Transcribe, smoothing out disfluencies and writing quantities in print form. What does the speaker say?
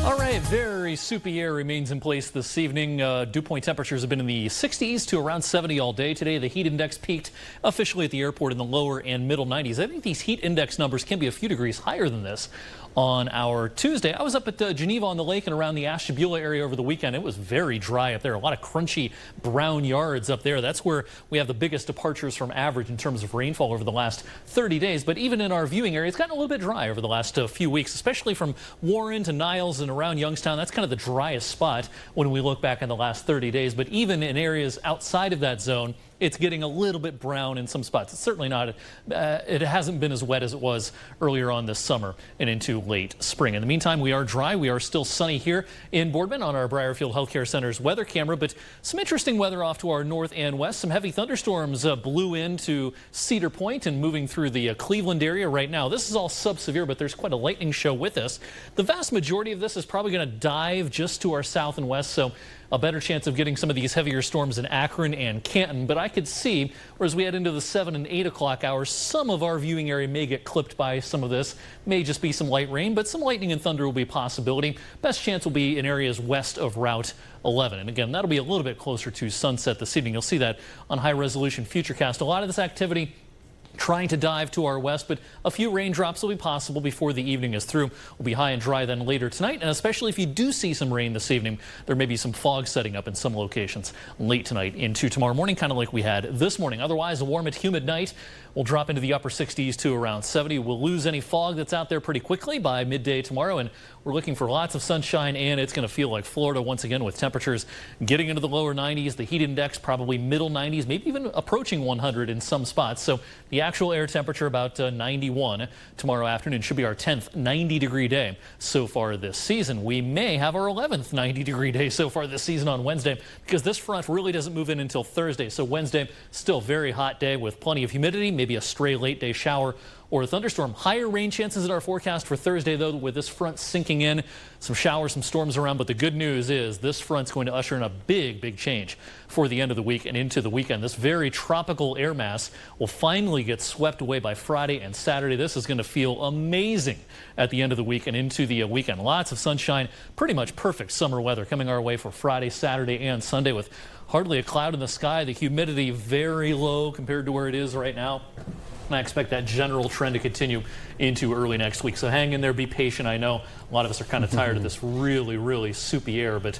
All right, very soupy air remains in place this evening. Dew point temperatures have been in the 60s to around 70 all day today. The heat index peaked officially at the airport in the lower and middle 90s. I think these heat index numbers can be a few degrees higher than this on our Tuesday. I was up at Geneva on the lake and around the Ashtabula area over the weekend. It was very dry up there. A lot of crunchy brown yards up there. That's where we have the biggest departures from average in terms of rainfall over the last 30 days. But even in our viewing area, it's gotten a little bit dry over the last few weeks, especially from Warren to Niles and around Youngstown. That's kind of the driest spot when we look back in the last 30 days. But even in areas outside of that zone, it's getting a little bit brown in some spots. It's certainly not, it hasn't been as wet as it was earlier on this summer and into late spring. In the meantime, we are dry. We are still sunny here in Boardman on our Briarfield Healthcare Center's weather camera, but some interesting weather off to our north and west. Some heavy thunderstorms blew into Cedar Point and moving through the Cleveland area right now. This is all sub-severe, but there's quite a lightning show with us. The vast majority of this is probably going to dive just to our south and west, so a better chance of getting some of these heavier storms in Akron and Canton. But I could see, whereas we head into the 7 and 8 o'clock hours, some of our viewing area may get clipped by some of this. May just be some light rain, but some lightning and thunder will be a possibility. Best chance will be in areas west of Route 11. And again, that'll be a little bit closer to sunset this evening. You'll see that on high resolution Futurecast. A lot of this activity trying to dive to our west, but a few raindrops will be possible before the evening is through. We'll be high and dry then later tonight, and especially if you do see some rain this evening, there may be some fog setting up in some locations late tonight into tomorrow morning, kind of like we had this morning. Otherwise, a warm and humid night. We'll drop into the upper 60s to around 70. We'll lose any fog that's out there pretty quickly by midday tomorrow, and we're looking for lots of sunshine, and it's going to feel like Florida once again with temperatures getting into the lower 90s. The heat index probably middle 90s, maybe even approaching 100 in some spots. So the actual air temperature about 91 tomorrow afternoon. Should be our 10th 90-degree day so far this season. We may have our 11th 90-degree day so far this season on Wednesday, because this front really doesn't move in until Thursday. So Wednesday, still very hot day with plenty of humidity, maybe a stray late day shower or a thunderstorm. Higher rain chances in our forecast for Thursday, though, with this front sinking in. Some showers, some storms around. But the good news is this front's going to usher in a big change for the end of the week and into the weekend. This very tropical air mass will finally get swept away by Friday and Saturday. This is going to feel amazing at the end of the week and into the weekend. Lots of sunshine, pretty much perfect summer weather coming our way for Friday, Saturday, and Sunday with hardly a cloud in the sky. The humidity very low compared to where it is right now. And I expect that general trend to continue into early next week. So hang in there, be patient. I know a lot of us are kind of tired of this really soupy air, but